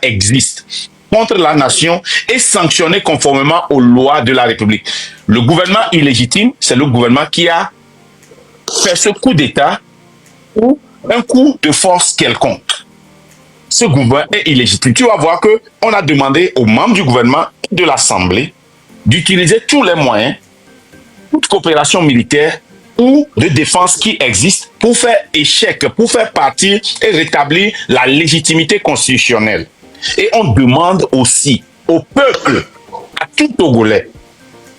existe contre la nation est sanctionné conformément aux lois de la République. Le gouvernement illégitime, c'est le gouvernement qui a fait ce coup d'État ou un coup de force quelconque. Ce gouvernement est illégitime. Tu vas voir que on a demandé aux membres du gouvernement et de l'Assemblée d'utiliser tous les moyens, toute coopération militaire ou de défense qui existe pour faire échec, pour faire partir et rétablir la légitimité constitutionnelle. Et on demande aussi au peuple, à tout Togolais,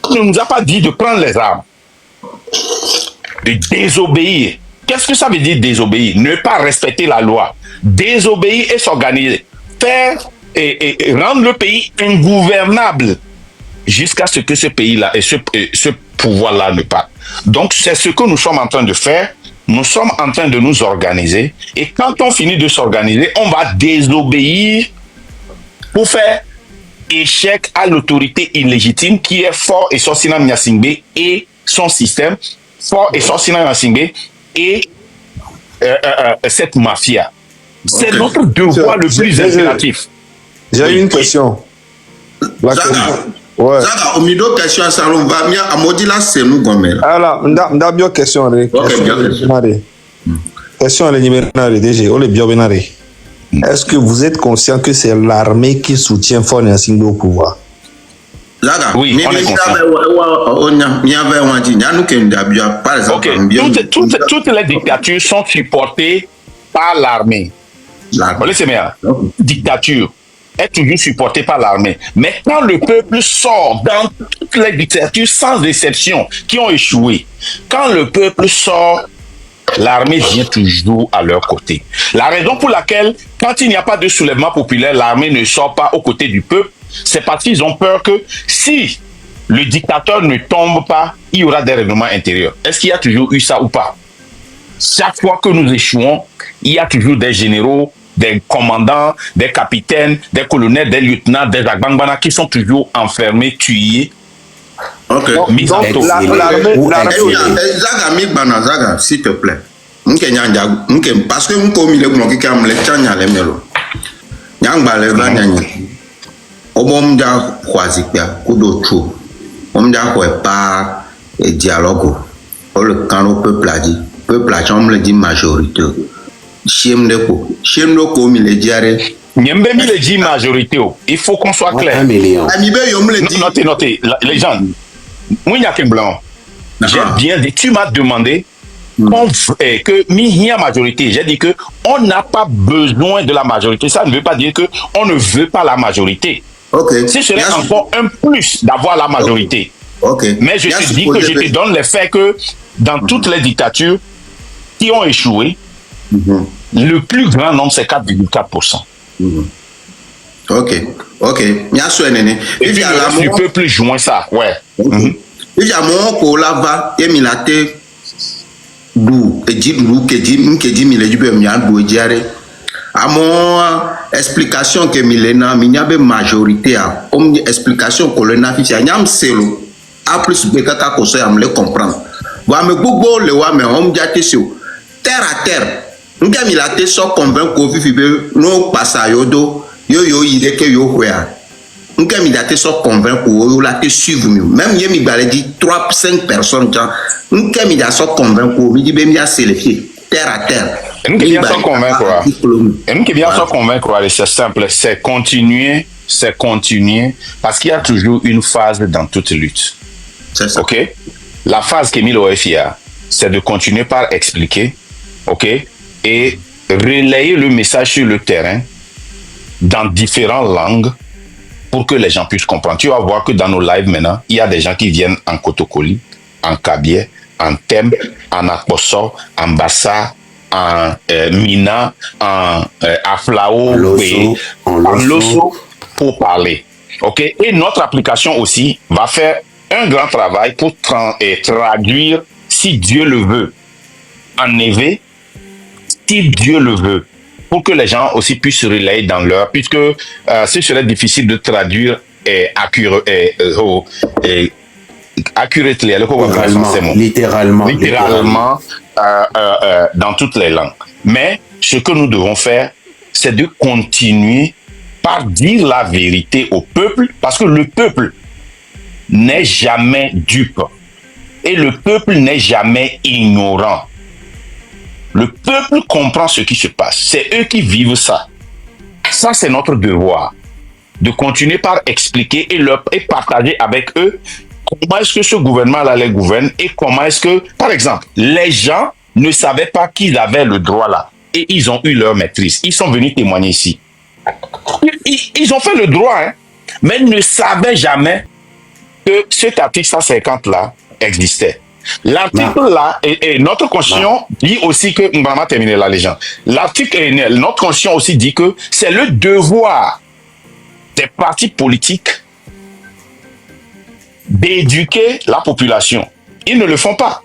on ne nous a pas dit de prendre les armes, de désobéir. Qu'est-ce que ça veut dire désobéir? Ne pas respecter la loi. Désobéir et s'organiser. Faire et rendre le pays ingouvernable jusqu'à ce que ce pays-là et ce pouvoir-là ne parte. Donc, c'est ce que nous sommes en train de faire. Nous sommes en train de nous organiser. Et quand on finit de s'organiser, on va désobéir pour faire échec à l'autorité illégitime qui est Faure Essossina Nyasingbe et son système, Faure Essossina Nyasingbe et cette mafia. C'est notre devoir le plus impératif. J'ai une question. La question. Ouais. Zaga, au milieu de question, ça va bien. À maudit là, c'est nous gommer. Alors, d'abord question. Question numéro DG. On est bien bénaré. Est-ce que vous êtes conscient que c'est l'armée qui soutient Faure Nyasingbe au pouvoir? Oui, on est conscient. Ok, toutes les dictatures sont supportées par l'armée. Dictature est toujours supportée par l'armée. Mais quand le peuple sort dans toutes les dictatures sans exception qui ont échoué, quand le peuple sort, l'armée vient toujours à leur côté. La raison pour laquelle, quand il n'y a pas de soulèvement populaire, l'armée ne sort pas aux côtés du peuple, c'est parce qu'ils ont peur que si le dictateur ne tombe pas, il y aura des règlements intérieurs. Est-ce qu'il y a toujours eu ça ou pas? Chaque fois que nous échouons, il y a toujours des généraux, des commandants, des capitaines, des colonels, des lieutenants, des agbangbana qui sont toujours enfermés, tués. Ok. Mis en taux. Zaga, s'il te plaît. Parce que nous commis le bloc qui a me tchanya le melo. Nyangba le vanyanya. Obomda kwazipia kudo chou. Omda kwa pas dialogue. Le camp peuple a dit. Peuple a chambre dit majorité. Chiem de ko mi le diare. Nyembe mi le dit majorité. Il faut qu'on soit clair. 1 million. Notez, les gens. Moi, il y a qu'un blanc. J'ai bien dit, tu m'as demandé que mi y a majorité. J'ai dit que on n'a pas besoin de la majorité. Ça ne veut pas dire que on ne veut pas la majorité. Okay. Ce serait encore un plus d'avoir la majorité. Okay. Mais je te dis que je te donne les faits que dans toutes les dictatures qui ont échoué, le plus grand nombre, c'est 4,4%. Ok. Et puis le reste du peuple joint ça, ouais. Il y a mon collava et milate du et dit mille du bien du diare. À mon explication que milena minyabe majorité a explication colonna ficha nyam selo a plus bekata ko so am le comprendre. Wa me gbogbo le wa me on jate sur terre à terre. Nga milate so convaincre ko fifibe no passa yodo yo ide ke yo hwea. Nga milate so convaincre ko la te suivre même yemi balé dit 3-5 personnes nga milate so convaincre ko mi di be mi a sélectionner terre à terre. Et nous qui bien s'en convaincre, c'est simple, c'est continuer, parce qu'il y a toujours une phase dans toute lutte. C'est ça. Ok? La phase qu'Emile OFIA, c'est de continuer par expliquer, ok? Et relayer le message sur le terrain dans différentes langues pour que les gens puissent comprendre. Tu vas voir que dans nos lives maintenant, il y a des gens qui viennent en Kotokoli, en Kabylie, en Tembe, en Akposso, en Bassa, en Mina, en Aflao, en Loso pour parler. Ok? Et notre application aussi va faire un grand travail pour traduire, si Dieu le veut, en Ewe, si Dieu le veut, pour que les gens aussi puissent se relayer dans l'heure, puisque ce serait difficile de traduire littéralement dans toutes les langues. Mais ce que nous devons faire, c'est de continuer par dire la vérité au peuple, parce que le peuple n'est jamais dupe et le peuple n'est jamais ignorant. Le peuple comprend ce qui se passe. C'est eux qui vivent ça. Ça, c'est notre devoir, de continuer par expliquer et partager avec eux comment est-ce que ce gouvernement-là les gouverne et comment est-ce que, par exemple, les gens ne savaient pas qu'ils avaient le droit là et ils ont eu leur maîtrise. Ils sont venus témoigner ici. Ils ont fait le droit, hein, mais ne savaient jamais que cet article 150 là existait. L'article là, et notre constitution dit aussi que, on va terminer la légende. Notre constitution aussi dit que c'est le devoir des partis politiques d'éduquer la population. Ils ne le font pas.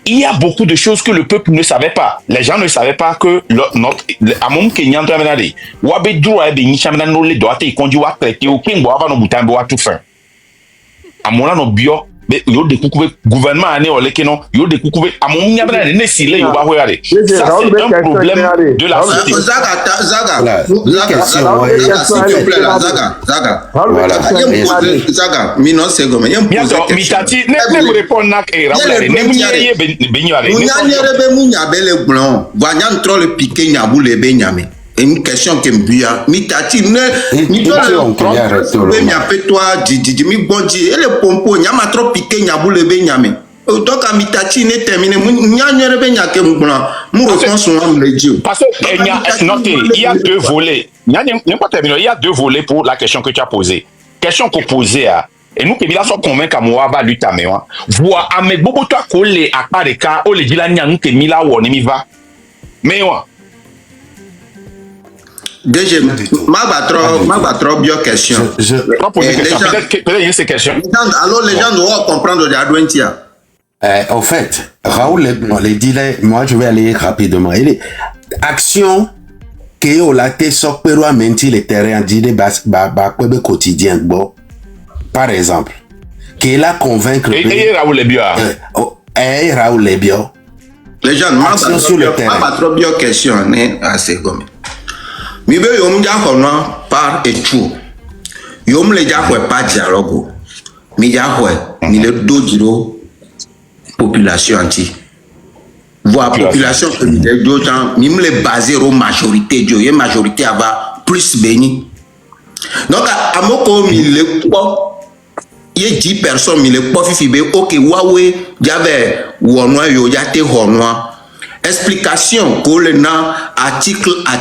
Il y a beaucoup de choses que le peuple ne savait pas. Les gens ne savaient pas que amon Kenyan travenade wabe droit de nichamna no le doate konji wa traité au king wa ba no butambe wa tout fin. Amona no bio yo de kukube gouvernement ane oleke non yo de kukube amon nyabna ne sile yo ba hoyare. Ça c'est un problème de la société. Zaga, mi non c'est comme mitati ne me répondre nak e rappeler ne munye be nyare. Munyanyere be munyabele blon. Voyant trop le piqué nyabou le be nyame. Une question que m'buya mitati ne mi toi didi mi bondi et le pompo nyama trop piqué nyabou le be nyame. Donc à mitati ne terminé munyanyere be nyake m'blan mu réponse on me dit parce que il y a deux volets. Il y a deux volets pour la question que tu as posée. Question qu'on posait à et nous que sont convaincus à moi va lutter mais voir à mes bobo toi coller à part de cas au le dit la nyang que mila woni mi va mais déjà ma trop bien question peut-être ces questions alors les gens doivent comprendre de Adwentia. En fait Raoul les dit moi je vais aller rapidement il est action que o la te sok pero a menti le terrain dit de ba quotidien bon par exemple qu'il a convaincre Raoul Lebio Raoul Lebio les gens action sur le terrain pas trop bien question né assez comme mi be yom ja hono par et tout yom le ja ko pas dialogue mi ja ko mi le do diro population anti voir population de d'autant même les baser aux majorité Dieu et majorité avoir plus béni donc à moko mi le quoi il y a 10 personnes mi le quoi fifi OK wawe j'avais wonwa yo ya te honwa explication ko le na article à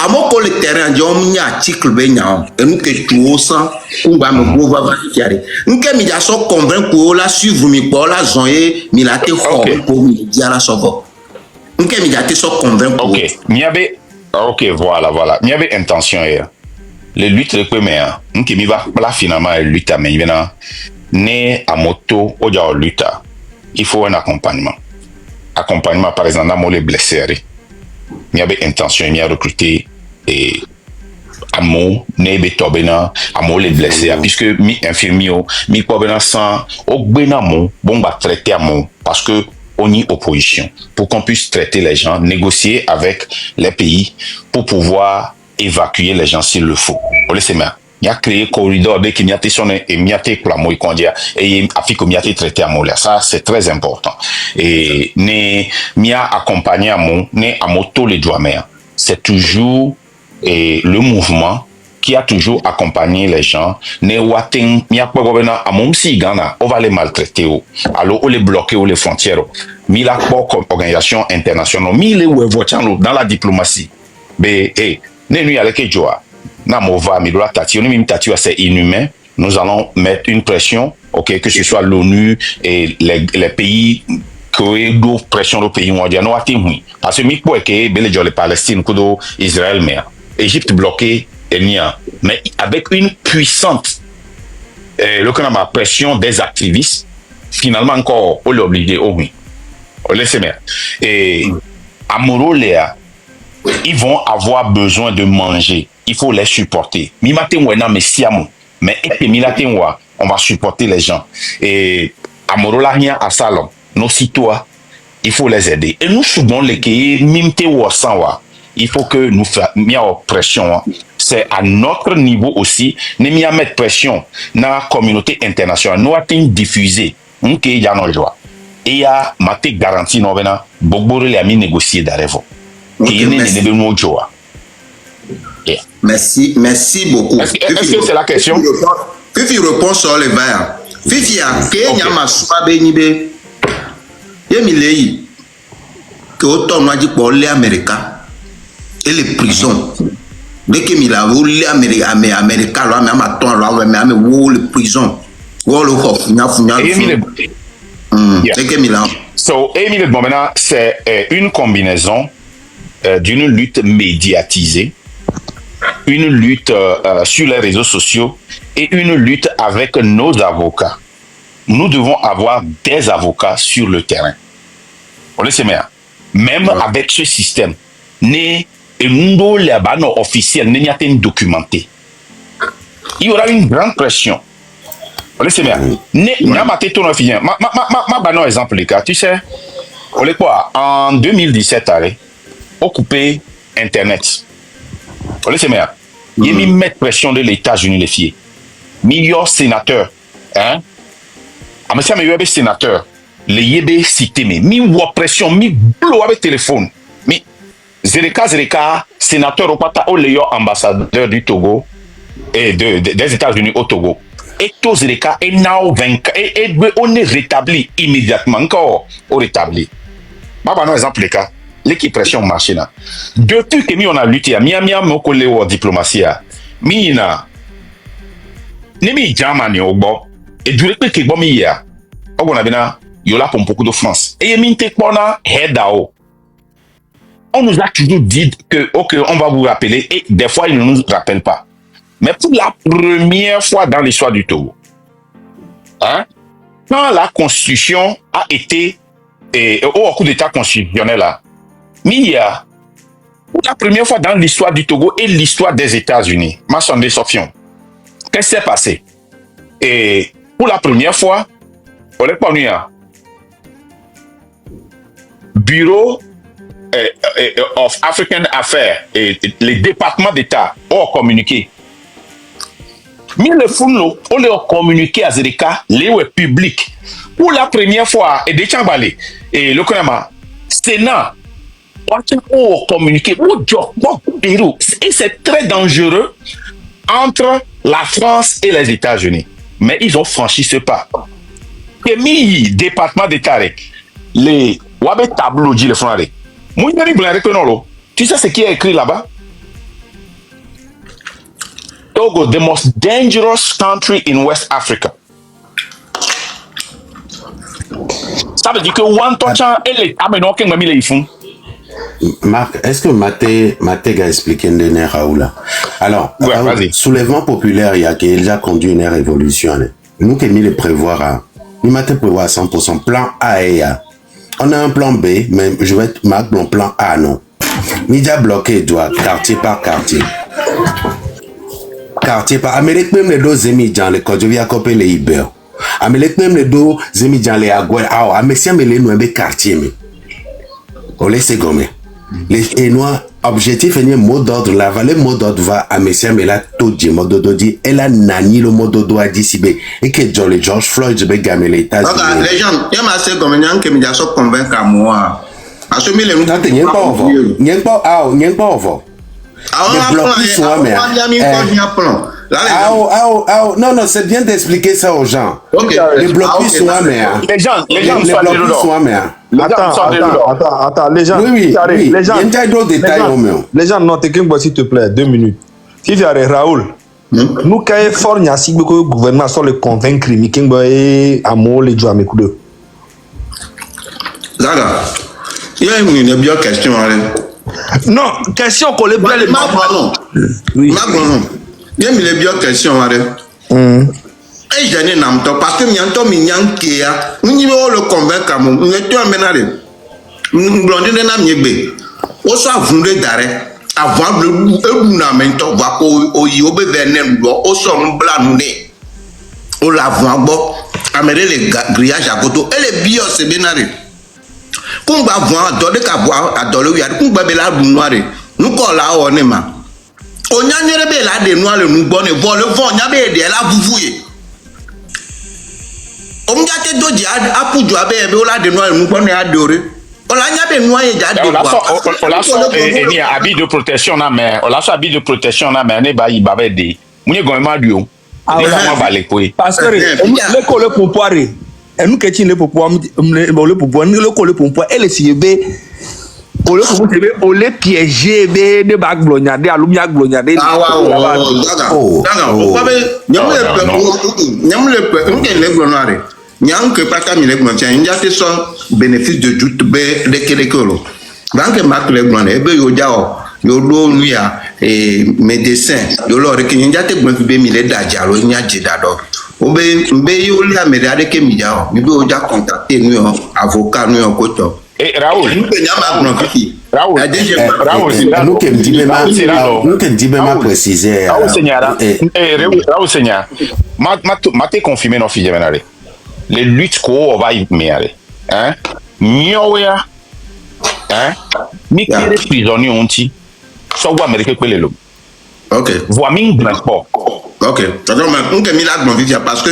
moko le terrain jom nya article be nya et nous que tout ça on va me pouvoir vérifier n'ke mi ja so convaincre ko la suivre mi ko la zoyer mi la te ho ko mi dia la sovo n'ke mi ja te so convaincre OK voilà il y avait intention hier les luttes de premier n'ke mi va la finalement lutte mais il vient né à moto au ja lutte il faut un accompagnement par exemple dans les blessés il y avait intention il y a recruté et amo nebe tobena amo les blessés puisque mi infirmier mi pobena sans ogbena mo bon va traiter amo parce que on y opposition pour qu'on puisse traiter les gens négocier avec les pays pour pouvoir évacuer les gens s'il le faut on laisse bien il y a créé corridor de Kenyate sonné et miate clamo y kondia et afiko miate traité à mola ça c'est très important et ne mia accompagné à mon ne à moto les doigts mère c'est toujours le mouvement qui a toujours accompagné les gens ne wating mia kwa gobena à mon si Ghana on va les maltraiter alors on les bloquer ou les frontières mi la comme organisation internationale mi les dans la diplomatie mais ne nuit avec joie c'est inhumain. Nous allons mettre une pression, OK, que ce soit l'ONU et les pays qui ont pression au pays mondial. Parce que les Palestine, Israël, mais Égypte bloquée, mais avec une puissante pression des activistes, finalement encore, on l'oblige au oui. Et à Moroléa, ils vont avoir besoin de manger. Il faut les supporter. Mais on va supporter les gens. Et à Morola, à Salon, nos citoyens, il faut les aider. Et nous, souvent, les pays, mimte ou sanwa, il faut que nous fassions pression. C'est à notre niveau aussi, nous mettre pression dans la communauté internationale. Nous avons diffusé, il y a nos joies. Et il y a ma garantie, nous avons beaucoup de négocier d'arrêt. Merci beaucoup. Est-ce que c'est la question? Fifi répond sur les verres. Fifi a créé ma soie bénibé. Yemilei que autant m'a dit pour les Américains et les prisons. Dès que Mila voulu les Américains, là, mais à ton là, mais où les prisons, où le hof, n'a dès que Mila. So, Émile, maintenant, c'est une combinaison d'une lutte médiatisée, une lutte sur les réseaux sociaux et une lutte avec nos avocats. Nous devons avoir des avocats sur le terrain. On le sait bien. Même avec ce système, nous officiel, nous documenté. Il y aura une grande pression. On le sait bien. Ma exemple, les gars, tu sais, on est quoi? En 2017, on coupé Internet. On le sait bien. Il y a mis pression de l'État unifié. Meilleur sénateur, hein? Ah, mais ça, mais sénateur, les yébé cité, mais mi ou pression, mi blow avec téléphone. Mi Zereka, sénateur au pata, au léo ambassadeur du Togo et des États-Unis au Togo. Et tout Zereka est now vaincu. Et on est rétabli immédiatement. Encore, on rétablit. Bah, par exemple, les cas, l'équipe pression marché là. Depuis que on a lutté, mon collègue en diplomatie, mina, nemi Germany au bon. Et du coup, que bon hier, on a bien yola pour beaucoup de France. Et minte pona headao. On nous a toujours dit que ok, on va vous rappeler et des fois ils ne nous rappellent pas. Mais pour la première fois dans l'histoire du Togo, hein, quand la Constitution a été au coup d'état constitutionnel là, Mia, pour la première fois dans l'histoire du Togo et l'histoire des États-Unis, ma sonde Sofion, qu'est-ce qui s'est passé? Et pour la première fois, on est connu à Bureau of African Affairs et les départements d'État ont communiqué. Mais le fond, on les a communiqué à Zereka, les publics. Pour la première fois, et des Tchambali, et le Konama, Sénat, on a communiqué. Et c'est très dangereux entre la France et les États-Unis. Mais ils ont franchi ce pas. Et mi département d'État, les Wabé tableau dit le frère. Tu sais ce qui est écrit là-bas? Togo, the most dangerous country in West Africa. Ça veut dire que Wantocha et les Amenoken m'a mis les fonds. Marc, est-ce que Maté a expliqué une dernière Raoula? Alors, ouais, soulèvement populaire, il y a déjà conduit une révolution. Nous qui mis le prévoir, nous Maté prévoit à 100% plan A et A. On a un plan B, mais je vais marquer mon plan A, non. Nidia bloqué doit quartier par quartier. Quartier par Amérique, même les deux émis dans les Kodjovia Copé les Iber. Amérique, même les deux émis dans les Agouel. Ah, mais si Amérique nous aime quartier, mais. On laisse gommer. Les noirs, objectif est un mot d'ordre. La valeur mot d'ordre va à Messia, mais là, tout dit, mot d'ordre dit, elle a nani le mot d'ordre à Dissibé. Et que George Floyd, je vais gagner les États-Unis. Les gens, il y a assez comme un qui me dit à convaincre à moi. À ce milieu, nous il n'y a pas over. Il n'y a pas over. Les bloqués sont à mer. Non, c'est bien d'expliquer ça aux gens. Les bloqués sont à mer. Les bloqués sont à mer. Attends, les gens. Oui. Les gens. Il y a d'autres détails au mieux. Les gens, non, t'écris-moi s'il te plaît, 2 minutes. Si tu as Raoul, nous, quand il faut que le gouvernement soit le convaincre, mais qu'il y a un mot, les gens, mes coups de. Zaga, il y a une bien question. Non, question qu'on les blague. Oui. Il y a une bien question. Et j'en ai un temps parce que mianto minyan kia, nous le convaincre nous étions amenés. Nous blondins n'a mieux. On soit voulu d'arrêt avant le namento va au yobe venem au son blanc né. On la voit bon, amener les grillages à côté et les bios c'est bien arrêté. Qu'on va voir dans les cabois à dans le yard, qu'on va la noire. nous quoi là on est ma on y a une rebelle là de nous le nous bonne vol le vent y a be de la vous on y a te doji a pour joie be là de nous le nous bonne adoré on la y a be nous y a de on la so ni habit de protection na mais on la so habit de protection na mais ne ba yi ba be de munye gouvernement du o parce que le colle pour poire et nous qui le pour poire le pour poire le colle pour poire elle si be o le pour be o le piéger be de bag blognade alumia blognade ah wa daga o pa be nyam le pe on le glonare nyam que pas comme le glonare il y a so bénéfice de doute be de kelekolo donc marque le glonare be yo jao yo do nuya médecin yo lo re kinja te gbon fi be mi le daja lo nya jeda do o be yo le amere de ke mi ja o mi be o ja contacter nu avocat nu ko to Raoul nous pe nya ma gbon fi Raoul nous que me dit même préciser Raoul Seigneur Raoul Seigneur ma te confirmer no fi jemenare les luttes ko va y meare hein nyoya hein mi kere prisonnier onti so wa Amérique pe le lo OK voix ming transport OK alors on que mi la gbon fi parce que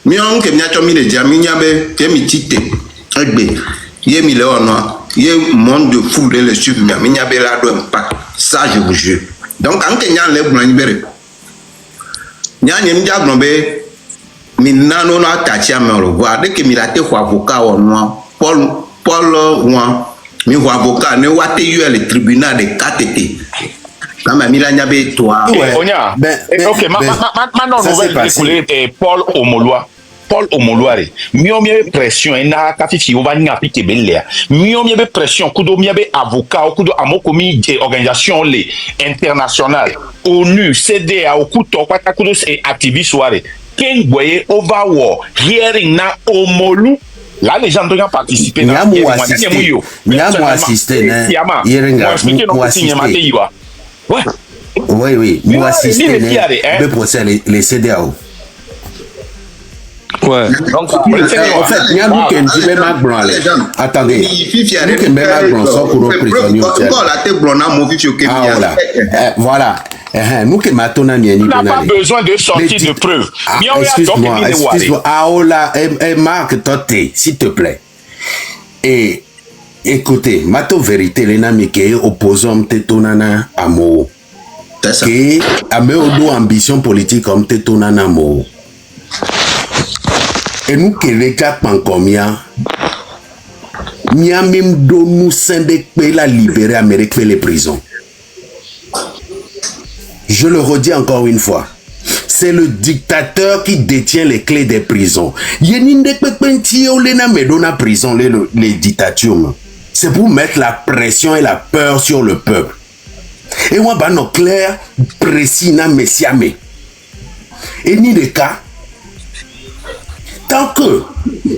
mi on que mi a cho mi le dia mi nya be te mi tite egbe ye mi le ono ye monde de fou de le suivre mi nya be la do impact ça je vous jure donc en que nya le gbon ni bere nya ni mi ja gbon be mi nano na tachia me ro voir de que mi la te ko avocat ono Paul Ouan mi ho avocat ne wa te yo le tribunal de KTT kama mi la nyabe toi onya OK ma non nouvelle écoulée Paul Omoloare mio mi pression na ka fifi o va ni appliquer belea mio mi be pression kudo mi be avocat kudo amoko mi organisation le internationale ONU CDA okuto kwata kudo activiste soirée ken boye over war hearing na Omolu. Là, les gens doivent participer dans le assisté. Oui, moi assisté le procès, les CDAO. Ouais. Donc, en fait, il y a nous qui dit même à Blanc. Attendez. Nous qui même à Blanc sont pour nos prisonniers. Voilà. Nous qui matons n'a pas besoin de sortir de preuves. Excuse-moi. Aola, Marc Toté, s'il te plaît. Et écoutez, mato vérité, les nami qui opposant Tetonana Amo. Qui a mis au dos ambition politique comme Tetonana Amo. Et nous qui réclamons encore mieux, même de nous syndicats la libérer Amérique les prisons. Je le redis encore une fois. C'est le dictateur qui détient les clés des prisons. Prison, les dictatures. C'est pour mettre la pression et la peur sur le peuple. Et moi, bah, non, clair, précis, na messiame. Et ni de cas. Tant que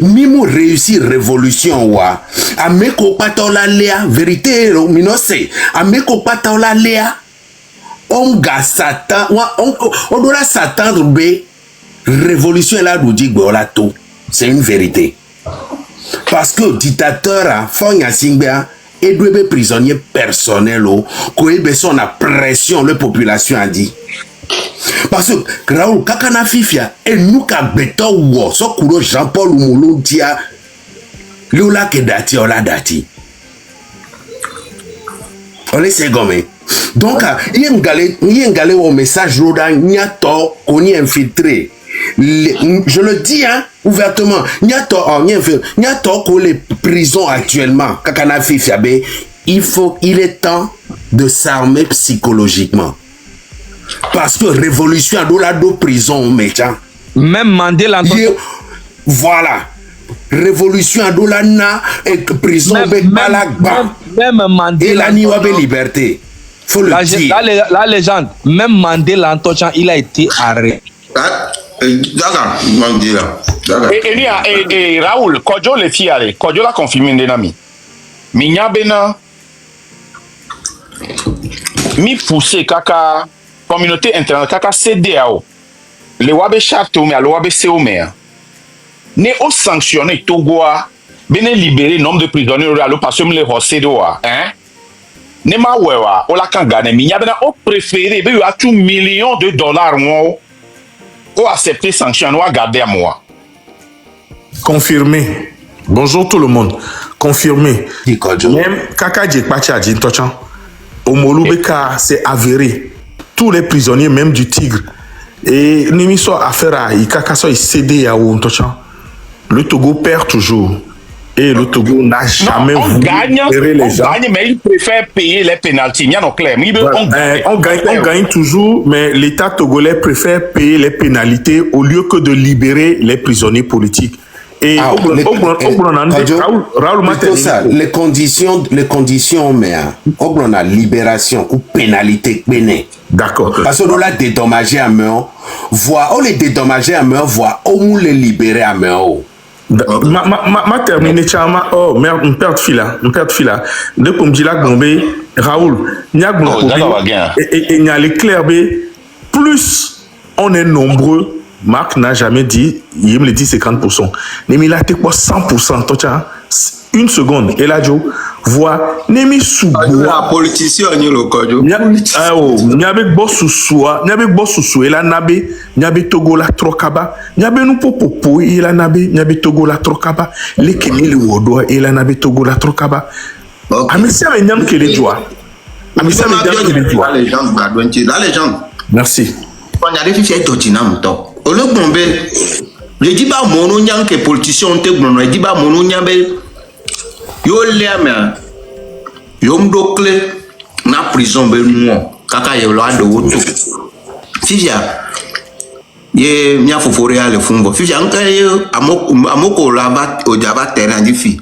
Mimo réussit révolution wa ameko patola lea vérité minose ameko patola lea on ga Satan on doit s'attendre be révolution là du digbo la tout c'est une vérité parce que dictateur a fonya singbea et doit prisonnier personnel ko ebe son a pression la population a dit. Parce que Raoul Kakana Fifia et nous ka beto wo so kuro Jean-Paul Moulou dia lola ke dati ola dati. On laisse gommer. Donc il y a un au message roda nyato koni infiltré. Je le dis hein ouvertement nyato ko les prisons actuellement Kakana Fifia be il est temps de s'armer psychologiquement. Parce que révolution a la do prison méchant. Même Mandela. Voilà. Révolution a la na et prison avec balagba. Même Mandela. Et la niwa be liberté. Faut le dire. La légende. Même Mandela Antochan, il a été arrêté. D'accord, Mandela. Et Raoul, Kodjo le fiare, Kodjo la confirmé nami. Minya bena mi poussé kaka communauté internationale kaka CDAO le wabe charte ou mais le wabe COMEA ne o sanctionner Togo bene libérer nombre de prisonniers alors parce que les CDAO hein Nema wewa, o la kan gane mi, yabena o préféré, be a tout millions de dollars moi, o accepter sanction, ou a garder à moi. Confirmé. Bonjour tout le monde. Confirmé. Même Kaka Djekpacha Djintochan, Omolubeka s'est avéré. Tous les prisonniers, même du Tigre, et Nimiso affaire à Ikakaso est cédé à Ountochan. Le Togo perd toujours. Et le Togo n'a jamais voulu libérer les gens. On gagne, mais il préfère payer les pénalties. Il y a non clair. On gagne toujours, mais l'État togolais préfère payer les pénalités au lieu que de libérer les prisonniers politiques. Et Raoul, les conditions, mais on a libération ou pénalité. D'accord. Parce qu'on l'a dédommagé à mort, voire on les dédommagé à mort, voire on les libéré à mort. Ma terminé chama oh merde on perd fila de comme dit la gombe Raoul nya et nya l'éclair b plus on est nombreux. Marc n'a jamais dit il me le dit 50%. Nemi la te quoi 100% toi une seconde et là Joe voit Nemi sous la politicien ni le kojo nyabe bosusua et la nabe nyabe Togo la trokaba nyabe nu popopo et la nabe nyabe Togo la trokaba les kemi le wodo et la nabe Togo la trokaba amisia me nyam ke le joie amisia me nyam ke le joie la légende merci on a réfléchi à totina muto o le bombe le dit ba mono nyam ke politicien te gbono dit ba mono nyambe yo lema yo mdokle na prison be nuo kaka ye lo ado woto fifia ye mia fofore ya le fungo fifia nka ye amoko la ba ojaba terrain di fi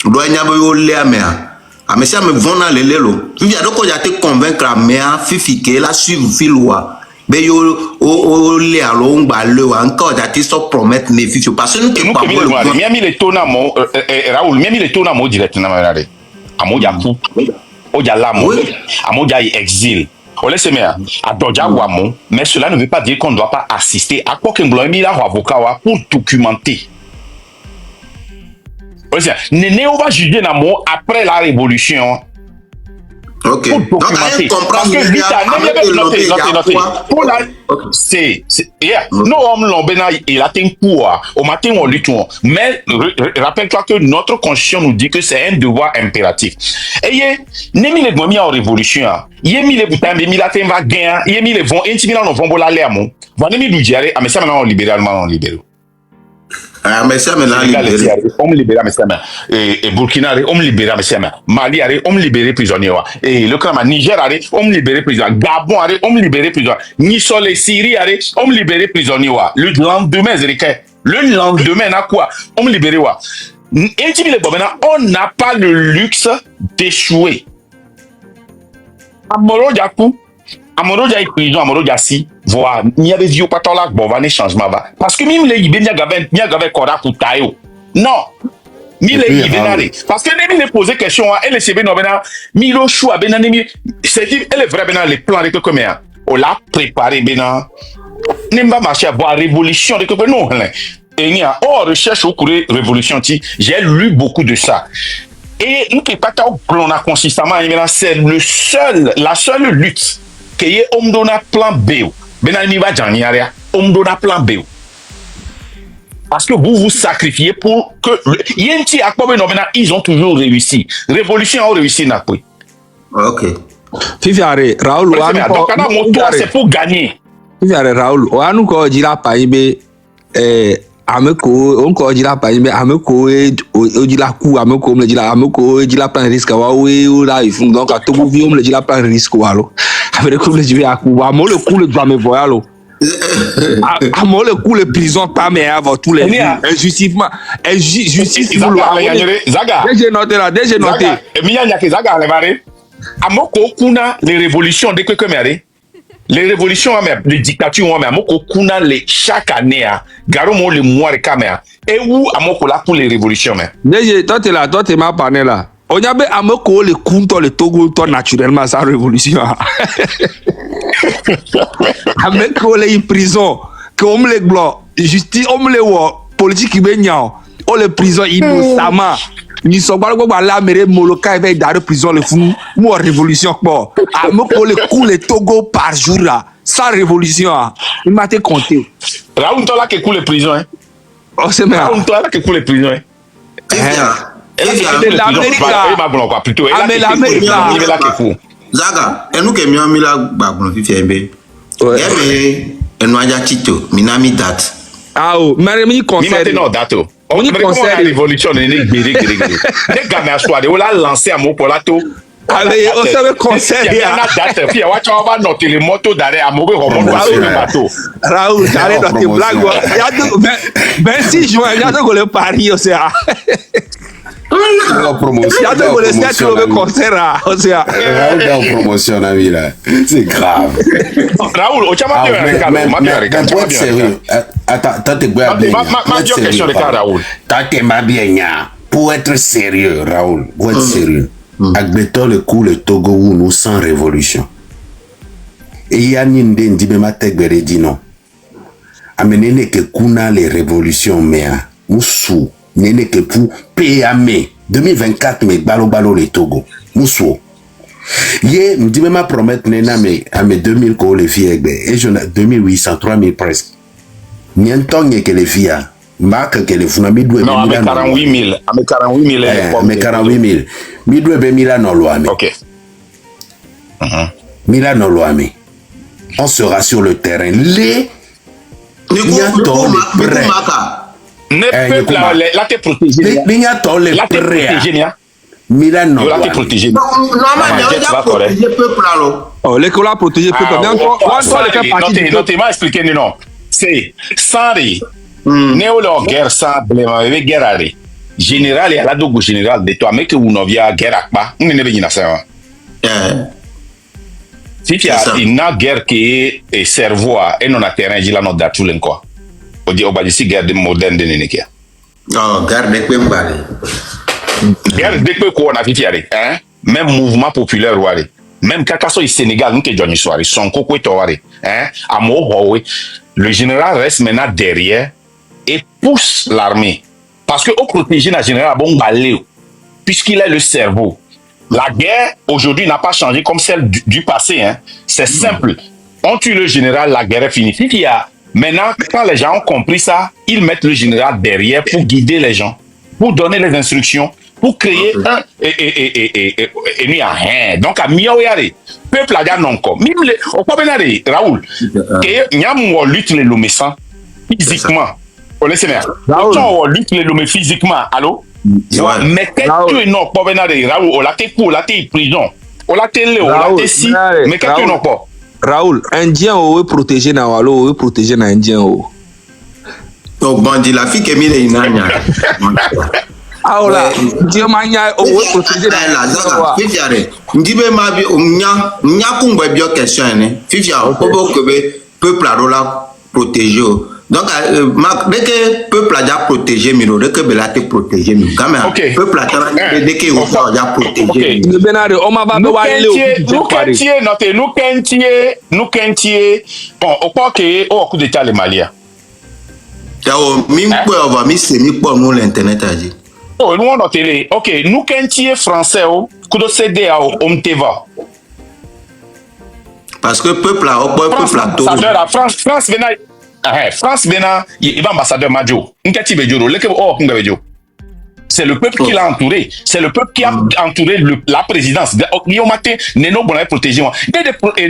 do nya be yo lema amesi me vona lelelo fifia doko ja te convaincre mea fifi ke la suivre filwa be yo o le alo ngba le wa nka ja te so promettre ne fifi parce que nous ke pas mo mi ami le tona mo Raoul mi ami le tona mo directement marade amoja ku oja lamo amoja exil on laisse mais à doja wamo mais cela ne veut pas dire qu'on ne doit pas assister à quoi qu'un blanc la avocat pour documenter. On dit Néné on va juger namo après la révolution. OK. Donc allez comprendre que pour la c'est nous hommes l'ombena il a un coup au matin on lutte mais rappelle-toi que notre constitution nous dit que c'est un devoir impératif et nemi les gomi en révolution yemi les boutin mais la va gain yemi les vont intimider non vont bola lermo va nemi du diare a mais ça maintenant on libéralement on libère. Mais ça maintenant libéré. On libère mais ça et Burkina on libère mais ça Mali on libérer prisonniers et le Kama Niger on libérer prisonniers Gabon on libérer prisonniers ni sur les Syrie on libérer prisonniers le lendemain na quoi on libérer intimider on n'a pas le luxe d'échouer. Amoro ja prison amoro ja si voir ni avait vu pas tant là bon va ne changement va parce que même les ibé nya gave kora kutayo non mi les ibé nare parce que même les poser question elle se be no bena mi lo choix bena mi c'est dit elle est vrai bena les plans de comme ya on l'a préparé bena nimba marcher voir révolution de que non et il y a recherche au cours révolution ti j'ai lu beaucoup de ça et nous qui pas tant on a consistamment c'est la seule lutte que y homme donna plan B benami va janiaria homme donna plan B parce que vous sacrifiez pour que yenti akpobe no bena ils ont toujours réussi révolution a réussi na quoi. OK fifiare Raoul donc ana moto c'est pour gagner fifiare Raoul o anu ko jira pa ibe ameko onko jira pa ibe ameko o jira ku ameko me jira ameko jira plan risque wa we o la ifun donc a to vi o me jira plan risque wa lo avec le jira ku wa mo le coup le doit me voir lo à moi le coup le prison pas mais avant tous les injustement justice Zaga j'ai noté mi ya ke Zaga levare amoko kuna les révolutions de que mere les révolutions mais les dictatures mais amoko kuna les chaque année garo mo le mois de caméra et où amoko là pour les révolutions mais déjà toi t'es ma parlé là on y avait amoko le kunto le Togo to naturellement sa révolution amoko les prison que on les blanc justice on les politique ben on les prison innocemment ni so gba la mere moloka ve dans prison le fou mo révolution quoi ah mo ko le coup le Togo par jour là sans révolution il m'a été compté Raoul toi là qui coule les prisons hein oh c'est mais Raoul toi là qui coule les prisons hein l'Amérique Zaga enu ke mi amila gbagbon fifi ebe ebe enu aja tito minami dat ah oh mais mi conseil non dato on conseil révolution ne gbere ne ga na so ade o la lancer amo polato allez on se conseil ya na date fi wa cha ba noter les motos d'arrêt amobe hormone bateau Raoul j'allais noter blague ya 26 juin ya do le Paris o sea promotion promotion là c'est grave Raoul au chama sérieux attends t'es bien question de cas Raoul pour être sérieux Raoul pour être sérieux admettons le coup le Togo où nous sans révolution et il y a ninde ndibema tegbere dit non amenene que kuna les révolutions mais musu nene que pour PAME 2024 mais balo le Togo musu ye me dit même à promettre nena mais à mes 2000 ko les filles et je 2800 3000 presque nientonye que les filles marque que les funami doué non mais 48000 mais 48000 mi doué be Milan loame OK Milan loame on sera sur le terrain les niato les prêts ne peuple là t'es protégé niato les prêts Milan non là t'es protégé oh l'école a protégé peuple mais encore le fait partie non m'a expliqué non c'est sans néo guerre sans blème guerre allez général et la dogo général de toi mais que vous n'avez guerre pas on ne veut pas ça si tu as une guerre qui est cerveau et non a terrain il a non datu quoi on dit on va dire guerre moderne de Nénékia oh guerre de quoi mbale guerre de quoi on a fait hein même mouvement populaire ouare même kakaso au Sénégal nous que Johnny Soirée son coco toare hein à Mohowe le général reste maintenant derrière et pousse l'armée parce que au protéger la général bon balé puisqu'il est le cerveau. La guerre aujourd'hui n'a pas changé comme celle du passé hein. C'est simple, on tue le général, la guerre est finie. Il y a maintenant quand les gens ont compris ça, ils mettent le général derrière pour guider les gens, pour donner les instructions, pour créer un et nous rien. Donc à miaoyare peuple a non comme même le au pas benare Raoul que nyam lutte les lomessants physiquement. On laisse bien. On lutte les lomé physiquement. Allô? Mais qu'est-ce que non pas benare Raoul on l'a pour la prison. On l'a télé on l'a si mais qu'est-ce que non pas Raoul indien o protéger na walo o protéger na indien o. Donc bandi la fille que mille inanya. Ah là, Dieu m'a o protéger la zaga. Fifiare, ndibe ma bi nya kungwe bio question ne. Fifia o ko que peuple a la protéger. Donc dès que peuple a déjà protégé miro, dès que bela te protéger miro. Quand même peuple a dès que on a déjà protégé. Le benare o ma ba be wa le nous kentier bon au pas que au coup d'état les Maliens. Tao mi on va mi se mi pour nous l'internet a dit. Oh, nous on a télé. OK, nous kentier français au coup de CD à Omteva. Parce que peuple a peuple a tout. France venant France venant il va ambassadeur Majo. Nkati Bejoro, le que oh Ngabejo. C'est le peuple qui l'a entouré. C'est le peuple qui a entouré la présidence. Guillaume Matin, Neno Bonnet protégé.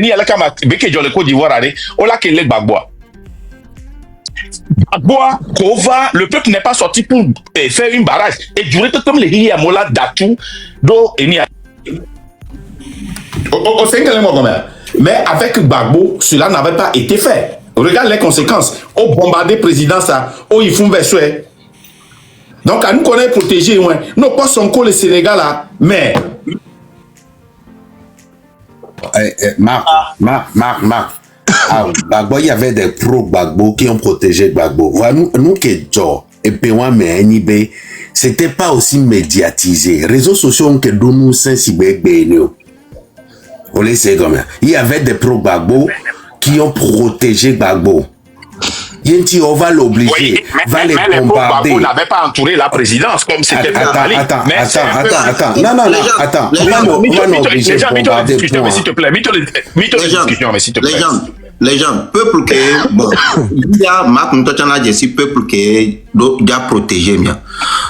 Ni à la Kama, Beke Jole Côte d'Ivoire, on l'a qu'elle est Bagbois. Bagbois, Kova, le peuple n'est pas sorti pour faire une barrage. Et durer comme les Hiyamola Datou, Do et Ni. Au Sénégal, mais avec Bagbo, cela n'avait pas été fait. Regarde les conséquences. Au bombardé présidence, au ils font verser. Donc, à nous qu'on est protégés, non pas son col le Sénégal là, mais. Marc. Bagbo, il y avait des pro-Bagbo qui ont protégé Bagbo. Voilà, nous qui sommes, et puis mais c'était pas aussi médiatisé. Réseaux sociaux ont que nous sensibilisés. On les sait comme ça. Il y avait des pro-Bagbo qui ont protégé Bagbo. Yenti, on va l'obliger, va les bombarder. On n'avait pas entouré la présidence comme c'était fait. Attends. Non, attends. On va l'obliger à bombarder. S'il te plaît, les gens, peuple que, bon, il y a peuple qui a protégé. Donc,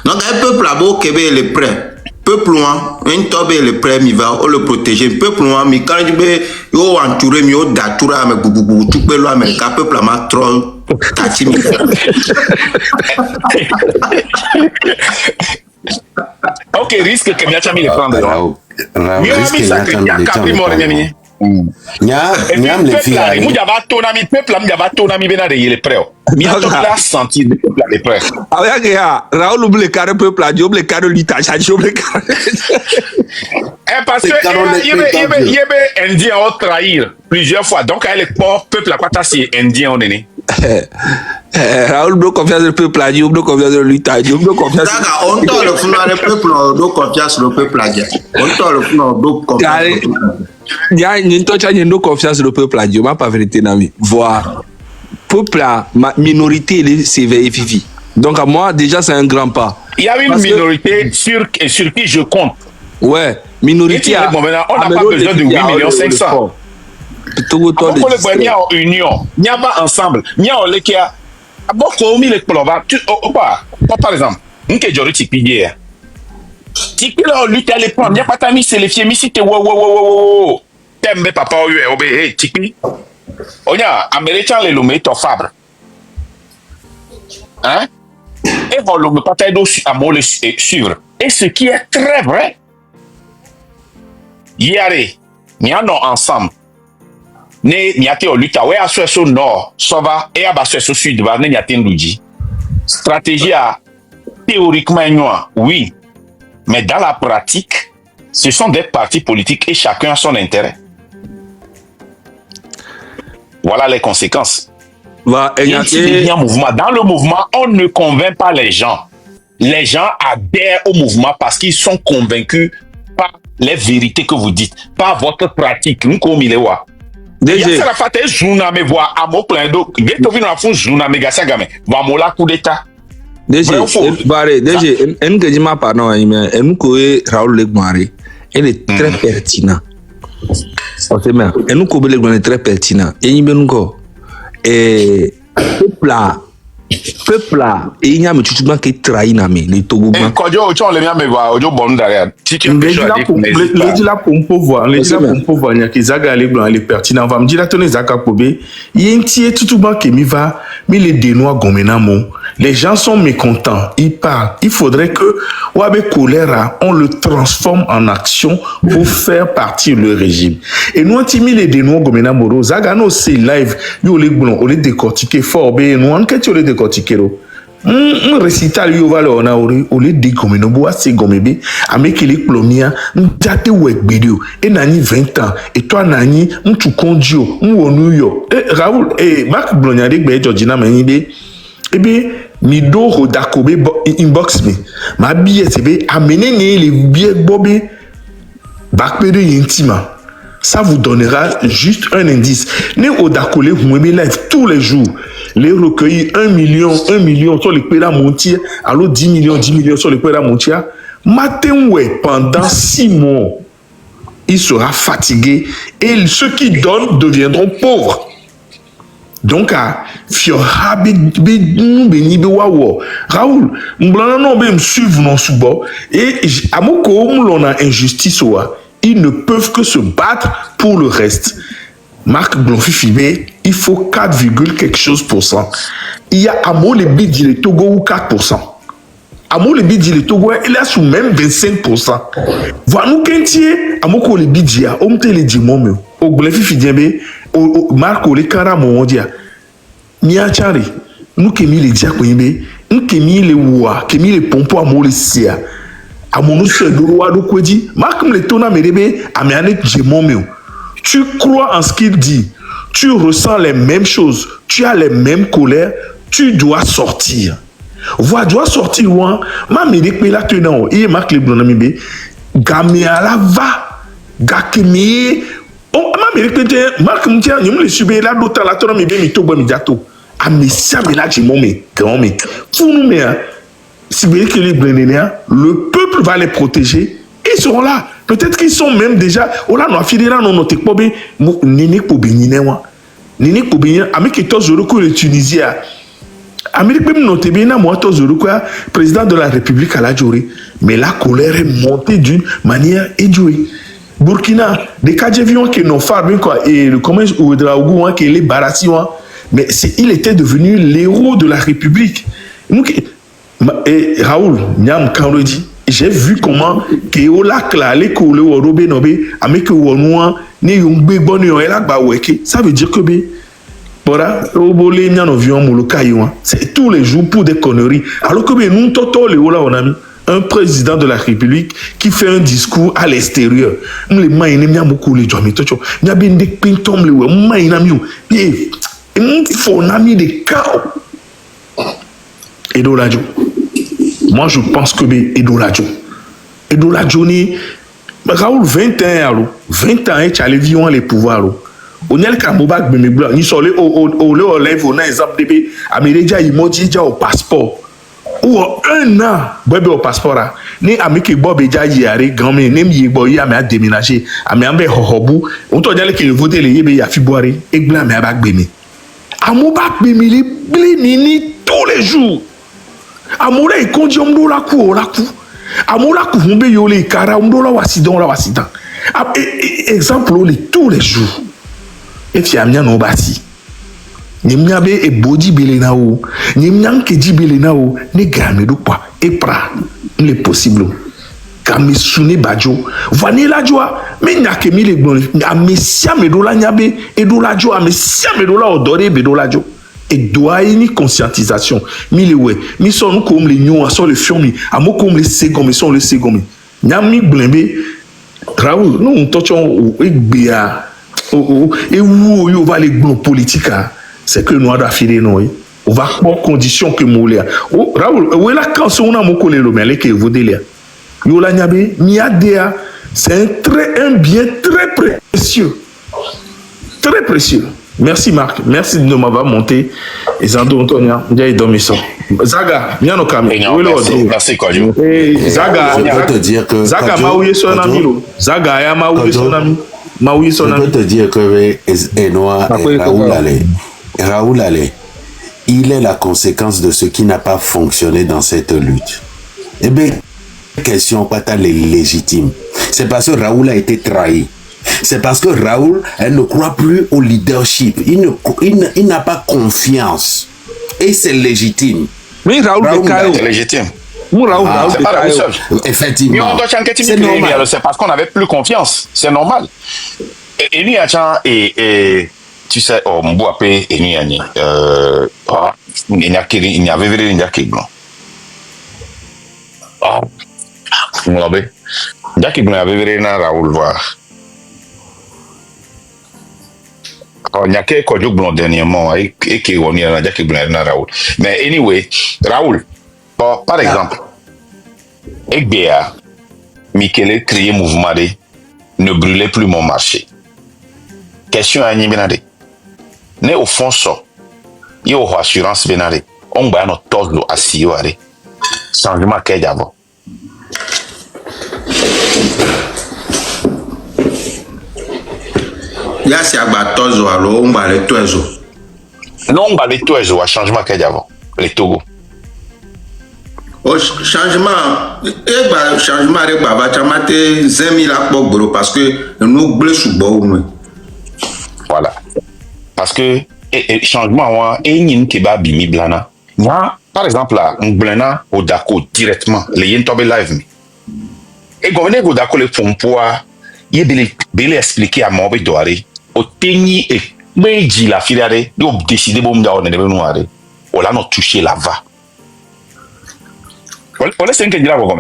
un peuple là-bas qui est le prêt. Peuple loin, un tobe le prêt, il va le protéger. Peuple loin, mais quand je vais entourer, je vais d'atourer avec boubou, tout peut l'Amérique, peuple là, troll, katimi. Ok, risque que Miachami le prendre. Risque que Niam le filles. Nous avons tonami peuple, nous avons tonami bena de le prêt. Mais à toute la senti de peuple le prêt. Ah ouais, gars, Raoul oublie le carré peuple, Dieu oublie le carré l'État, Dieu oublie le carré. Parce que il y avait Indien à trahir plusieurs fois. Donc elle est pas peuple à pas si Indien on est. Raoul oublie confiance le peuple, Dieu oublie confiance de l'État, Dieu oublie confiance. On t'a le fond le peuple, on confiance le peuple, on t'a le fond confiance. Il y a une confiance le peuple, Dieu m'a pas vérité nami. Voir peuple la minorité s'éveille Fifi. Donc à moi déjà c'est un grand pas. Il y a une minorité sur qui je compte. Ouais, minorité. On n'a pas besoin de 8 millions 500. On peut le en union, il n'y a pas ensemble. Il y a un qui a beaucoup mis les plovas. Par exemple, nous qui j'aurais tipié. Tipi là, lutte à l'époque. Il n'y a pas d'amis, c'est les filles. Mais si tu es t'aimes papa ou hey Tipi. On y a américain les lumés ton fabre. Hein? Et on le pas t'aider à me le suivre. Et ce qui est très vrai. Yare, nous en ensemble. Ne nyate o luta we aso so nord sova e abaso so sud ba ne nyate nduji stratégie a théoriquement oui mais dans la pratique ce sont des partis politiques et chacun a son intérêt. Voilà les conséquences. Va mouvement. Dans le mouvement on ne convainc pas les gens adhèrent au mouvement parce qu'ils sont convaincus par les vérités que vous dites, par votre pratique nous comme il est wa. DG. Ça fait un journal me voir à mon plein d'eau. Bientôt vient à fond journal me gassa game. Va mola coup d'état. DG. Baré. DG. En que dis-moi pardon. En que Raoul Legmari. Elle est très pertinent. On sait bien. En nous que Legmari est très pertinent. Et il me nuko. Peuple là. Et il y a me tout le qui trahit na me les Togo. Quand je le mien me voir. Ojo bon derrière. Si tu les là pour pouvoir il y a qui zaga les blancs les pertinents va me dire là tenez zaga pobé il y a un petit tout bas qui mi va mais les dénois gomenamo les gens sont mécontents ils parlent il faudrait que wabe choléra on le transforme en action pour faire partir le régime et nous on mis les dénois gomenamo zaga no c'est live yo les blancs on les décortiquer fort bé nous on qu'est-ce les décortiquer un récital yo va le on a au les dégommeno boa c'est gommebe avec les plomia njate wegbedio et nani 20 ans et toi nani tu condio ou New York et Raoul et Marc Bloniade be Georgina menide et bien mi do rodakobe inbox me ma billet c'est be amener les billets bobé bakpedo intima. Ça vous donnera juste un indice. Ne odakole humwebe live tous les jours. Les recueillis 1 million sur les pédas montiers. Alors 10 millions sur les pédas montiers. Matin ouais, pendant 6 mois, il sera fatigué et ceux qui donnent deviendront pauvres. Donc à fiora beni bewawo Raoul m'blana non be m'suivre non subo et amoko m'lona injustice wa. Ils ne peuvent que se battre pour le reste. Marc Blonfifibé, il faut 4, quelque chose %. Il y a Amo le bid du Togo ou 4%. Amo le bid du Togo, il est sous même 25%. Voilà nous qu'entier, Amo ko le bid dia, on te le dit mon au Blonfifibé, au Marc le cara mon dia. Mia chari, nous qui mi le dia koybe, nous qui mi le wa, qui mi le pompo Amo le sia. À mon seul droit de quoi dit, Marc me tona merebe, à mes années tu crois en ce qu'il dit, tu ressens les mêmes choses, tu as les mêmes colères, tu dois sortir. Voilà, dois sortir loin. Ma merebe là tenant, et Marc le blonamibe, gaméala va, gakemi. Oh, ma merebe Marc me tient, nous le subir là d'autant la tona mibe mi tobo mi jato. Amessia Ménage grand mais pour nous mais si vous voyez que les Brénénéens, le peuple va les protéger. Ils seront là. Peut-être qu'ils sont même déjà. Oh là, nous affirmons non notre pobe nini pobinine wa. Nini pobinine. Amérique tozoro ko le Tunisia. Amérique même notre bien na moi tozoro ko président de la République à la Djoré. Mais la colère est montée d'une manière éjouée. Burkina, des cas d'avion qui n'ont pas bien quoi et le commerce ou de la Ougou qui les barassi mais il était devenu l'héros de la République. Donc et Raoul Nyam Kanredi, j'ai vu comment Keola Klale Kole Worobe Nobe Ameke Wonwa ni Yungbe Bonio Elak Baweke. Ça veut dire que voilà, Obole Nyano Vion Moloka Yuan. C'est tous les jours pour des conneries. Alors que nous Toto Leola on a mis un président de la République qui fait un discours à l'extérieur. Nous les mains n'y a beaucoup les gens mais Toto. N'y a bien des pintom les mains n'a mieux. Et nous faut un ami des chaos. Edo Ladjo. Moi, je pense que Edo Ladjo. Edo Ladjo ni Raoul 20 ans, 20 ans, tu as les vions les pouvoirs. On a le Kamobak, mais ni sur les au lèvres, on a un exemple de Amélédia, il m'a dit au passeport. Ou un an, bébé au passeport. Ni Amérique Bob et Jayari, grand-mère, ni Mieboy, à déménager, à Miambe Hohobu, on t'a dit qu'il votait les Yébé à Fiboire, et blâme à Bakbémi. Amobak Bémi, Blémini tous les jours. Amoura et conduit Omdola Kou, Amoura Koumbe Yole, Kara, Omdola Wasidon, la Wasidan. Exemple, tous les jours. Et puis, Amia no bati. Nimyabe e bodi belenao. Nimyan keji belenao. Ne game do quoi. Et pra. Il est possible. Kame sune badjo. Vane la joie. Mais n'a que mille blon. Amesia medola nyabe. Et do la joie. Amesia medola odore bedola jo. Et doit une conscientisation. Mille ouais. Mi son nous comme les nions. Son le fion mi. Amo comme les segons. Son le segons. Nyami blembe. Raoul. Nous on touche au ekbea. Et où on va les blancs politiques, c'est que nous avons affilé nous. On va avoir condition que nous avons. Raoul, où est la canson on a mon collègue mais les que vous délire. Yola Nyabe, Niadea, c'est un bien très précieux. Très précieux. Merci Marc, merci de m'avoir monté. Et Zando Antonia, j'ai dormi ça. Zaga, viens au caméra. Merci Kodjo. Zaga, je peux te dire que Zaga m'a oublié son ami. Zaga m'a oublié son ami. Je peux te dire que Raoul Allais, il est la conséquence de ce qui n'a pas fonctionné dans cette lutte. Eh bien, question pas légitime. C'est parce que Raoul a été trahi. C'est parce que Raoul, elle ne croit plus au leadership. Il n'a pas confiance. Et c'est légitime. Mais Raoul c'est légitime. C'est pas la seule. Effectivement. C'est normal. C'est parce qu'on n'avait plus confiance. C'est normal. Et lui, tu sais, mon beau appel, il y avait blanc. Vous l'avez? Jackie Blanc avait vu Raoul voir. Il y a quelques jours blanc dernièrement, et qui on y a Jackie Blanc Raoul. Mais anyway, Raoul, par exemple, Ekbea, Michele créé mouvement de ne brûlez plus mon marché. Question à Nibenade. Ne au fond ça, il y a une assurance benade. On va nous tourner à Siouare. Changement qu'est d'avant. Il y a si abatozo alors on va les toizo. Non, on va les toizo à changement qu'est d'avant. Les Togo. Au changement, changement avec Baba Chamate 5000 à Pogoro parce que nous blessons. Voilà. Parce que changement, et n'y a pas bimi blana. Moi, par exemple, là, on blana au Dako directement. Les Yentobe live. Et quand on est au Dako, les pompois, il y a des expliquer à mon bédoiré. Au Téni et Meiji la filière, ils ont décidé de me donner des noires. On l'a non touché la va. On laisse un peu de la voix.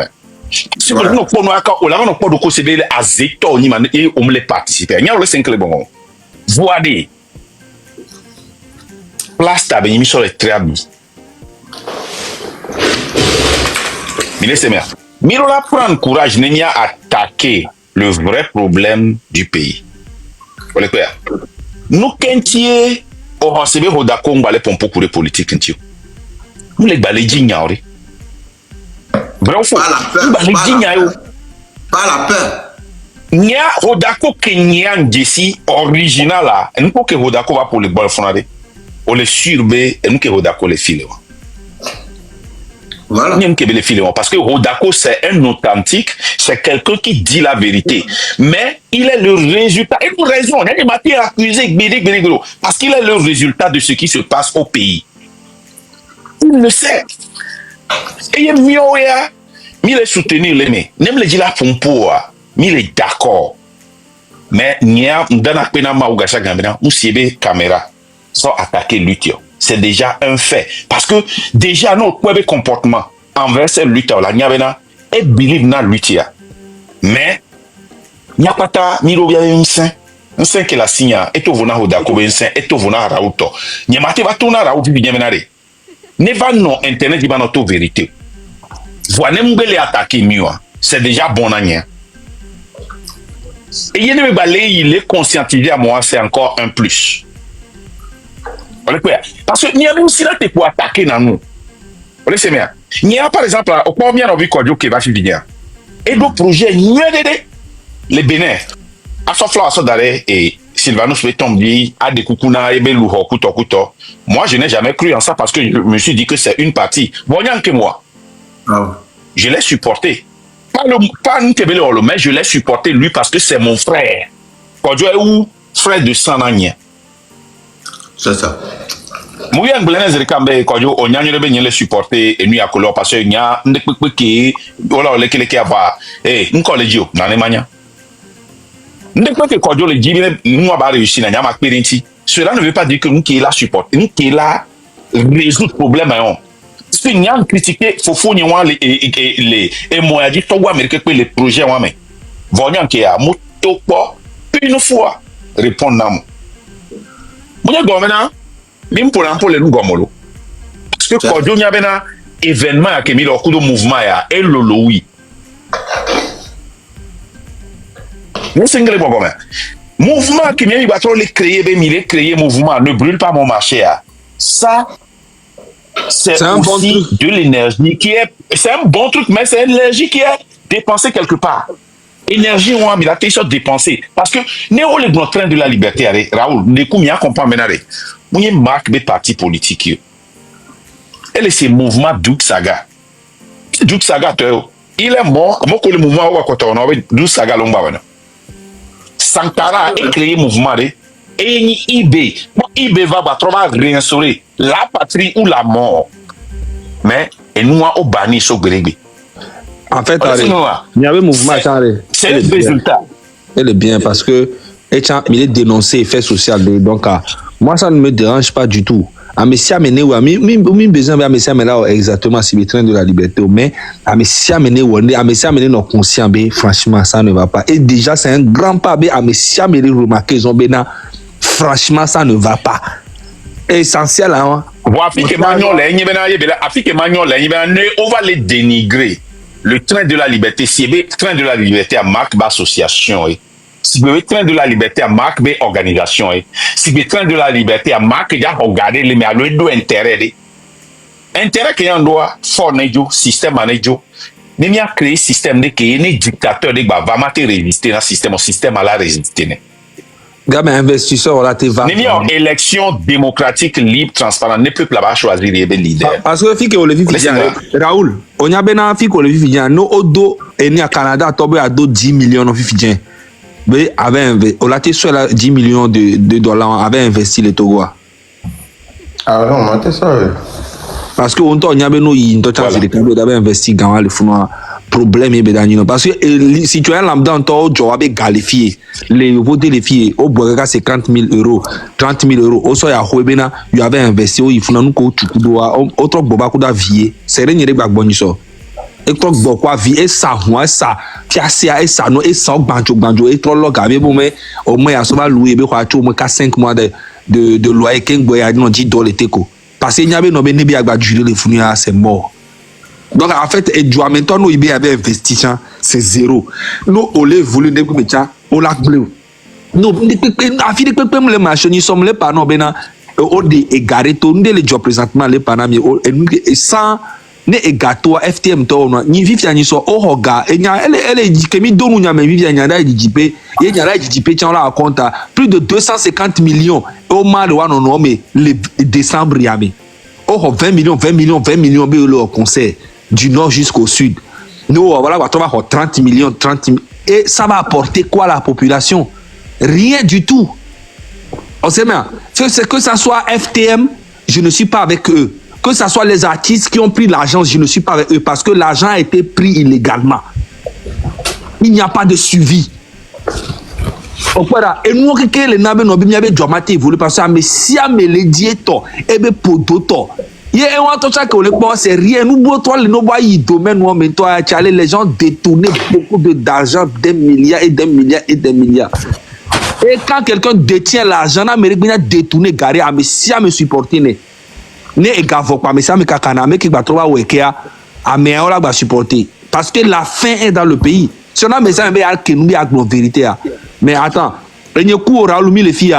Si vous n'avez pas de conseil à Zéto, on me participer. Il y a un peu de bon. Voyez. Place ta béni sur les triables. Mais laissez-moi. Mirola prend courage, n'est pas attaquer le vrai problème du pays. Nous quentier o hosebe hodako ngale pompo kure politique ntio mule gbale jinyaore bravo gbale jinyayo pas la peur nya hodako kenya ngesi original la nko ke hodako va pour le bol fonade o le surbe nko hodako le file voilà parce que Hodako c'est un authentique, c'est quelqu'un qui dit la vérité, mais il est le résultat, et pour raison, il y a des matières accusées, parce qu'il est le résultat de ce qui se passe au pays. Il le sait. Et il est mieux, il est soutenu, même le dit la pompo, il est d'accord. Mais il y a un pena maougacha gambina, ou siebe caméra, sans attaquer l'utile. C'est déjà un fait. Parce que déjà, notre comportement envers cette lutte, est believe dans la lutte. Mais, il n'y a pas de mirovia un saint qui la signe, et au vona hodako un saint, et au vona rauto. Il n'y a pas de tourner à rauto, ne va non internet, il va notre vérité. Voilà, nous les attaquer mieux. C'est déjà bon à rien. Et il est conscientisé à moi, c'est encore un plus. Parce que n'y a même si là tu peux attaquer dans nous. Vous laissez bien. N'y a par exemple au combien on vit quoi qui va finir. Et d'autres projets les Bénin. À ce flot à ce d'arrêt et Sylvanus fait tomber à des coucouna et belou kuto. Moi je n'ai jamais cru en ça parce que je me suis dit que c'est une partie. Bon rien que moi. Je l'ai supporté. Pas un Tebele mais je l'ai supporté lui parce que c'est mon frère. Kodjo est où frère de sang n'anya. C'est ça. Mouya Ngblene Zerikambe Kodjo onyanyo lebe nyele supporter et nuit à couleur parce que nya ndekpekpeke ola lekeleke ava nkolegio na nemanya ndekpeke Kodjo le jibine nous a réussi na nyama kperinti. Cela ne veut pas dire que nous qui est là supporter nous qui est là résoudre problème hein. Parce que nya critiquer fofo nyewa les moya dit to wa américain que les projets wa mais vonyan qui a moto po une fois répondre na mo Mouya Gomena, même pour le Goumolo. Parce que quand on y a un événement qui a mis le coup de mouvement, et le oui. Nous sommes les bons. Mouvement qui vient de créer mouvement, ne brûle pas mon marché. Ça, c'est aussi de l'énergie qui est. C'est un bon truc, mais c'est l'énergie qui est dépensée quelque part. Énergie ou il a été dépensé parce que néo le grand train de la liberté Raoul ne combien comprend maintenant il marque des partis politiques et ces mouvements Douk Saga il est mort moi que le mouvement ou quoi on a Douk Saga lomba wana Sankara a créé mouvement et IB va réinstaurer la patrie ou la mort mais et nous au banni sur Bérégbé. En fait, il y avait un mouvement. C'est le résultat. Elle est bien parce que il est dénoncé effet social. Donc, moi, ça ne me dérange pas du tout. Messia Mené, oui, besoin de Messia Mené exactement si le train de la liberté. Mais Messia Mené, non conscient, franchement, ça ne va pas. Et déjà, c'est un grand pas. Messia Mené, remarquez, franchement, ça ne va pas. Essentiel, hein. On va les dénigrer. Le train de la liberté, si le train de la liberté a marque d'association, si le train de la liberté a marque d'organisation, si le train de la liberté a marque de regarder les mais intérêt, intérêt qu'il y a un droit fort système anéjo, mais a créé système de qui est dictateur de vraiment résister dans système à la résister. Gamin investisseur, là, t'es va. Une élection démocratique, libre, transparente, ne peut pas choisir les leaders. Parce que fille que le vit Raoul, on y a bien fille que le vit no odo et ni à Canada tombé à 10 millions de fidjiens. Mais avait on a été sur 10 millions de dollars avait investi les Togo. Ah non, on a ça. Parce que on y a bien no il chance de camber d'avait investi dans le fond problème parce que si tu es lambda en toi tu vas qualifier les voter les filles au bois 50 000 euros 30 000 euros au soya hoebena tu avais investi il faut nous ko tu dois autre boba ko da vie c'est rien de gbagbo et toi quoi vie et ça moi ça piacia et ça no et ça banjo et trop log avec bon mais au moins ça va louer be quoi tu au moins 5 mois de loyer king boy a non $10 teko parce que il y avait no be ne bi agba jurer les funia c'est mort. Donc en fait, et du maintenant nous il avait investi c'est zéro. Nous on les voulu ne on l'a bleu. Nous a fini que les machines ils sont les pas non bena au de égaré tout nous les job présentement les panami et sans ne égato FTM to no ni vivia ni so o hoga enya elle dit que mi donu nya me vivia nya da JP et nya da JP tiens là compte plus de 250 millions au mois de no mais le décembre yami oh 20 millions be le concert du nord jusqu'au sud nous voilà on va 30 millions et ça va apporter quoi à la population? Rien du tout. On sait bien que ça soit FTM, je ne suis pas avec eux. Que ce soit les artistes qui ont pris l'argent, je ne suis pas avec eux parce que l'argent a été pris illégalement. Il n'y a pas de suivi. Et nous, les nabes n'ont pas dramatique, vous le pensez, mais si on me les dit, et bien pour d'autres, il y a un autre chose que c'est rien. Nous, les gens détournaient beaucoup d'argent, des milliards et des milliards et des milliards. Et quand quelqu'un détient l'argent, il a détourné, garé, mais si on me supporte, ne egavo pas mais ça me kakana mais qui va trouver wekea a mais on va supporter parce que la faim est dans le pays si on a mais ça mais que nous y a une vérité mais attends il y a coup aura mis les filles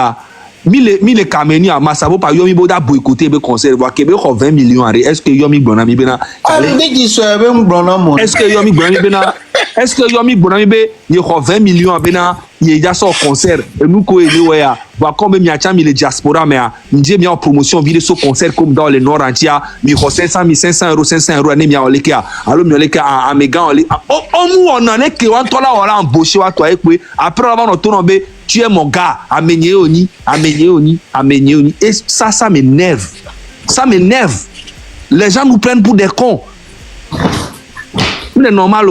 mille kameni à masabo par yomi boda boycotter be concert voir Québec 20 millions est-ce que yomi bonami bena est-ce que yomi bonami bena est-ce que yomi bonami be il y a 20 millions bena il y a ça concert et nous ko ouais voir comme mi acha mi les diaspora mais m'die bien en promotion vidéo ce concert comme dans le nord entier mi 500 €, ne mi oleka alors mi oleka à méga on en est que on toi là on a embauché toi et après avant on tourne tu es mon gars, amenez-oni. Et ça m'énerve. Ça m'énerve. Les gens nous prennent pour des cons. C'est normal.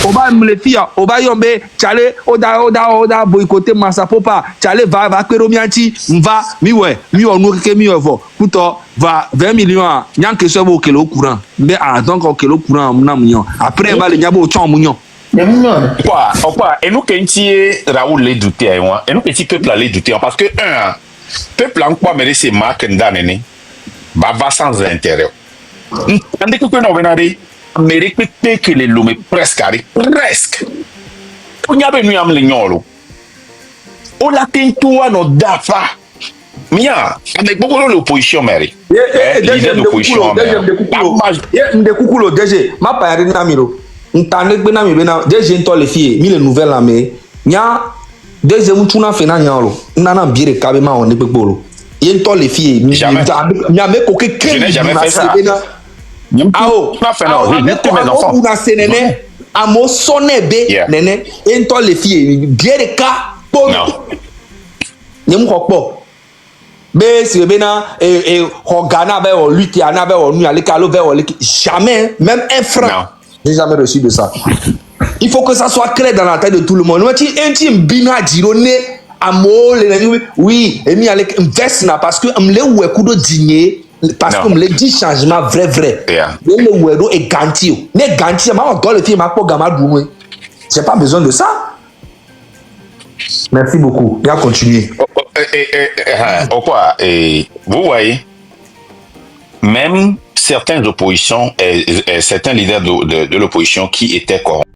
On va me filles, on va yombe, tchale, oda boycotter massa popa, tchale va kweromianti, va, mi on nous que mi ovo, puto va 20 millions, nyan que soit au kilo courant. Mais donc au kilo courant, mon après va le nyabo chon mignon. Pourquoi et nous quand Raoul les douter et nous petit peuple les douter parce que peuple en quoi mais c'est marque d'année va sans intérêt tandis que nous venons Amérique que les lots mais presque on y a venu am lignolo on la tintua no dafa mia avec beaucoup de l'opposition mairie leader d'opposition de kukulo DG ma pa na miro ntane gbe na mi bena DG nto le fie mi le nouvelle la me nya DG mutuna fe na nyalo nana biere kabe ma on pe gboro ye nto le fie mi nya me ko ke je n'ai jamais fait ça ao pas fait non mes enfants on a senene amo sonebe nene ye nto le fie biere ka po nyem ko po be si bena hogana be o lutti ana be o nu ale kalo be o jamais même un franc. J'ai jamais reçu de ça. Il faut que ça soit clair dans la tête de tout le monde. Oui, et mi avec invest parce que me le ou coup de dîner parce que me le dit changement vrai. Mais le ou est ganti. Mais ganti ma on le film ma pour gama doué. J'ai pas besoin de ça. Merci beaucoup. Et à continuer. Pourquoi vous voyez même certaines oppositions et certains leaders de l'opposition qui étaient corrompus